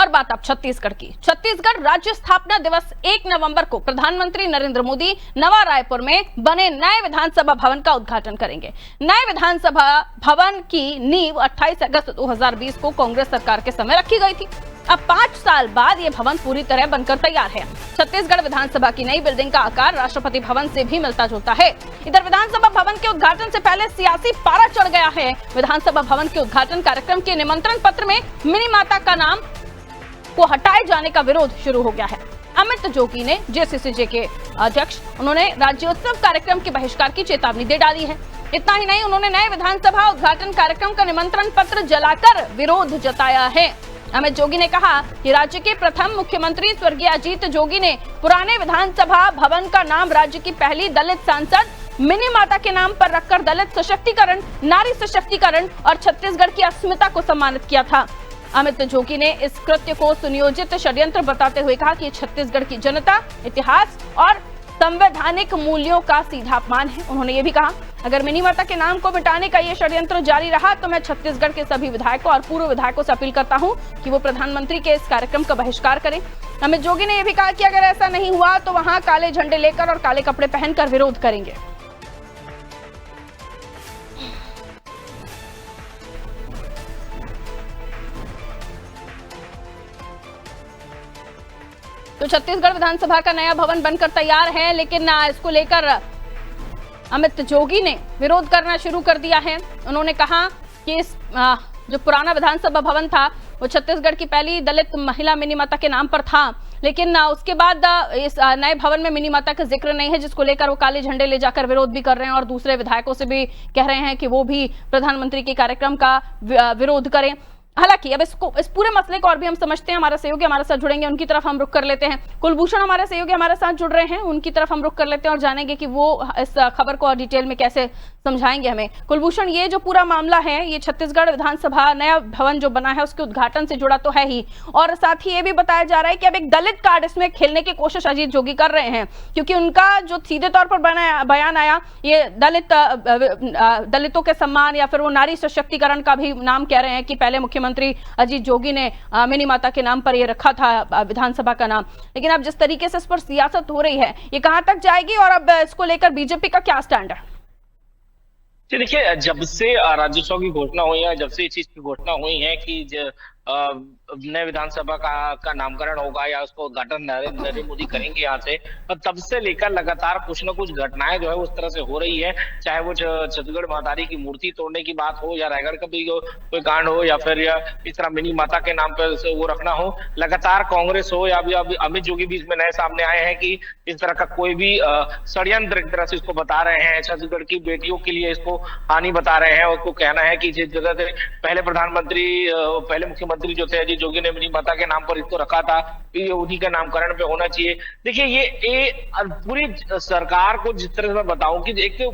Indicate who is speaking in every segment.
Speaker 1: बात अब छत्तीसगढ़ की। छत्तीसगढ़ राज्य स्थापना दिवस 1 नवंबर को प्रधानमंत्री नरेंद्र मोदी नवा रायपुर में बने नए विधानसभा भवन का उद्घाटन करेंगे। नए विधानसभा भवन की नींव 28 अगस्त 2020 को कांग्रेस सरकार के समय रखी गई थी। अब 5 साल बाद ये भवन पूरी तरह बनकर तैयार है। छत्तीसगढ़ विधानसभा की नई बिल्डिंग का आकार राष्ट्रपति भवन से भी मिलता जुलता है। इधर विधानसभा भवन के उद्घाटन से पहले सियासी पारा चढ़ गया है। विधानसभा भवन के उद्घाटन कार्यक्रम के निमंत्रण पत्र में मिनी माता का नाम को हटाए जाने का विरोध शुरू हो गया है। अमित जोगी ने जेसीसीजे के अध्यक्ष उन्होंने राज्योत्सव कार्यक्रम के बहिष्कार की चेतावनी दे डाली है। इतना ही नहीं, उन्होंने नए विधानसभा उद्घाटन कार्यक्रम का निमंत्रण पत्र जलाकर विरोध जताया है। अमित जोगी ने कहा कि राज्य के प्रथम मुख्यमंत्री स्वर्गीय अजीत जोगी ने पुराने विधानसभा भवन का नाम राज्य की पहली दलित सांसद मिनी माता के नाम पर रखकर दलित सशक्तिकरण, नारी सशक्तिकरण और छत्तीसगढ़ की अस्मिता को सम्मानित किया था। अमित जोगी ने इस कृत्य को सुनियोजित षड्यंत्र बताते हुए कहा कि छत्तीसगढ़ की जनता, इतिहास और संवैधानिक मूल्यों का सीधा अपमान है। उन्होंने ये भी कहा, अगर मिनी माता के नाम को मिटाने का ये षड्यंत्र जारी रहा तो मैं छत्तीसगढ़ के सभी विधायकों और पूर्व विधायकों से अपील करता हूं कि वो प्रधानमंत्री के इस कार्यक्रम का बहिष्कार करें। अमित जोगी ने यह भी कहा कि अगर ऐसा नहीं हुआ तो वहां काले झंडे लेकर और काले कपड़े पहनकर विरोध करेंगे। तो छत्तीसगढ़ विधानसभा का नया भवन बनकर तैयार है, लेकिन इसको लेकर अमित जोगी ने विरोध करना शुरू कर दिया है। उन्होंने कहा कि इस जो पुराना विधानसभा भवन था वो छत्तीसगढ़ की पहली दलित महिला मिनी माता के नाम पर था, लेकिन उसके बाद इस नए भवन में मिनी माता का जिक्र नहीं है, जिसको लेकर वो काले झंडे ले जाकर विरोध भी कर रहे हैं और दूसरे विधायकों से भी कह रहे हैं कि वो भी प्रधानमंत्री के कार्यक्रम का विरोध करें। हालांकि अब इस पूरे मसले को और भी हम समझते हैं। हमारा सहयोगी हमारे साथ जुड़ेंगे, उनकी तरफ हम रुख कर लेते हैं। कुलभूषण हमारे सहयोगी हमारे साथ जुड़ रहे हैं, उनकी तरफ हम रुख कर लेते हैं और जानेंगे कि वो इस खबर को और डिटेल में कैसे समझाएंगे हमें। कुलभूषण, ये जो पूरा मामला है ये छत्तीसगढ़ विधानसभा नया भवन जो बना है उसके उद्घाटन से जुड़ा तो है ही, और साथ ही ये भी बताया जा रहा है कि अब एक दलित कार्ड इसमें खेलने की कोशिश अजीत जोगी कर रहे हैं, क्योंकि उनका जो सीधे तौर पर बयान आया ये दलितों के सम्मान या फिर वो नारी सशक्तिकरण का भी नाम कह रहे हैं कि पहले मुख्यमंत्री अजीत जोगी ने मिनी माता के नाम पर ये रखा था विधानसभा का नाम। लेकिन अब जिस तरीके से इस पर सियासत हो रही है ये कहां तक जाएगी और अब इसको लेकर बीजेपी का क्या स्टैंड है?
Speaker 2: देखिए, जब से राज्योत्सव की घोषणा हुई है, जब से इस चीज की घोषणा हुई है कि नए विधानसभा का नामकरण होगा या उसको उद्घाटन नरेंद्र मोदी करेंगे यहाँ से, तब से लेकर लगातार कुछ न कुछ घटनाएं जो है उस तरह से हो रही है। चाहे वो छत्तीसगढ़ महतारी की मूर्ति तोड़ने की बात हो या रायगढ़ का भी कोई कांड हो या फिर इस तरह मिनी माता के नाम पर वो रखना हो, लगातार कांग्रेस हो या अभी अमित जोगी भी इसमें नए सामने आए हैं कि इस तरह का कोई भी षड्यंत्र एक तरह से इसको बता रहे हैं, छत्तीसगढ़ की बेटियों के लिए इसको हानि बता रहे हैं। उसको कहना है कि जिस जगह से पहले मुख्यमंत्री जो थे अजीत जोगी ने मिनी माता के नाम पर इसको रखा था, ये उन्हीं के नामकरण पे होना चाहिए। देखिए, ये पूरी सरकार को जिस तरह से मैं बताऊं कि एक तो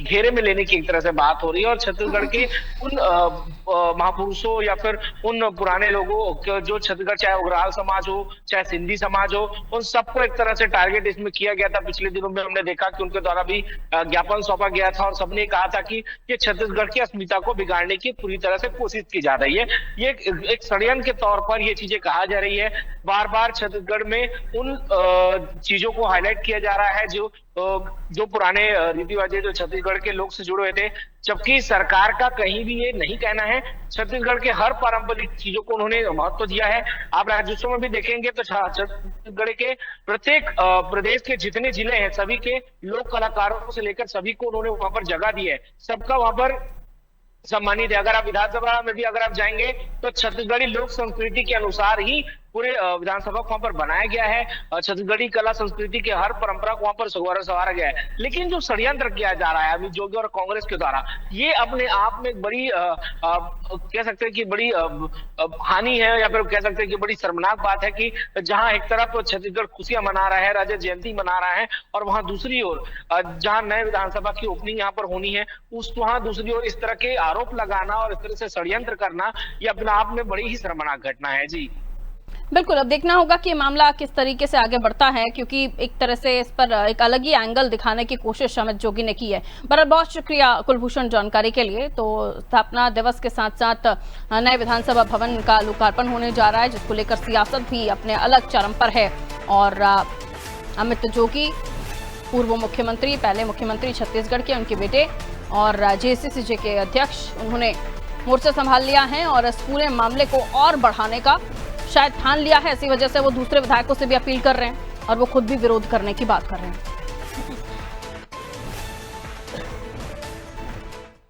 Speaker 2: घेरे में लेने की एक तरह से बात हो रही है और छत्तीसगढ़ के उन महापुरुषों या फिर उन पुराने लोगों जो छत्तीसगढ़, चाहे उग्राल समाज हो चाहे सिंधी समाज हो, उन सबको एक तरह से टारगेट इसमें किया गया था। पिछले दिनों में हमने देखा कि उनके द्वारा भी ज्ञापन सौंपा गया था और सबने कहा था कि ये छत्तीसगढ़ की अस्मिता को बिगाड़ने की पूरी तरह से कोशिश की जा रही है। ये एक षड्यंत्र के तौर पर ये चीजें कहा जा रही है। बार बार छत्तीसगढ़ में उन चीजों को हाईलाइट किया जा रहा है जो पुराने रीति रिवाज जो छत्तीसगढ़ के लोग से जुड़े हुए थे, जबकि सरकार का कहीं भी ये नहीं कहना है। छत्तीसगढ़ के हर पारंपरिक चीजों को उन्होंने महत्व दिया है। आप राज्योत्सव में भी देखेंगे तो छत्तीसगढ़ के प्रत्येक प्रदेश के जितने जिले हैं सभी के लोक कलाकारों से लेकर सभी को उन्होंने वहां पर जगह दी है, सबका वहां पर सम्मानित है। अगर आप विधानसभा में भी अगर आप जाएंगे तो छत्तीसगढ़ी लोक संस्कृति के अनुसार ही पूरे विधानसभा को वहां पर बनाया गया है। छत्तीसगढ़ी कला संस्कृति के हर परंपरा को वहां पर संवारा गया है। लेकिन जो षड्यंत्र किया जा रहा है अमित जोगी और कांग्रेस के द्वारा, ये अपने आप में एक बड़ी कह सकते हैं कि बड़ी हानि है या फिर कह सकते हैं कि बड़ी शर्मनाक बात है कि जहां एक तरफ छत्तीसगढ़ खुशियां मना रहा है, रजत जयंती मना रहा है, और वहां दूसरी ओर जहां नए विधानसभा की ओपनिंग यहाँ पर होनी है वहां दूसरी ओर इस तरह के आरोप लगाना और इस तरह से षड्यंत्र करना, ये अपने आप में बड़ी ही शर्मनाक घटना है। जी
Speaker 1: बिल्कुल, अब देखना होगा कि ये मामला किस तरीके से आगे बढ़ता है, क्योंकि एक तरह से इस पर एक अलग ही एंगल दिखाने की कोशिश अमित जोगी ने की है। बहरहाल बहुत शुक्रिया कुलभूषण जानकारी के लिए। तो स्थापना दिवस के साथ साथ नए विधानसभा भवन का लोकार्पण होने जा रहा है, जिसको लेकर सियासत भी अपने अलग चरम पर है। और अमित जोगी पूर्व मुख्यमंत्री, पहले मुख्यमंत्री छत्तीसगढ़ के, उनके बेटे और जेसीसीजे के अध्यक्ष, उन्होंने मोर्चा संभाल लिया है और इस पूरे मामले को और बढ़ाने का शायद ठान लिया है। इसी वजह से वो दूसरे विधायकों से भी अपील कर रहे हैं और वो खुद भी विरोध करने की बात कर रहे हैं।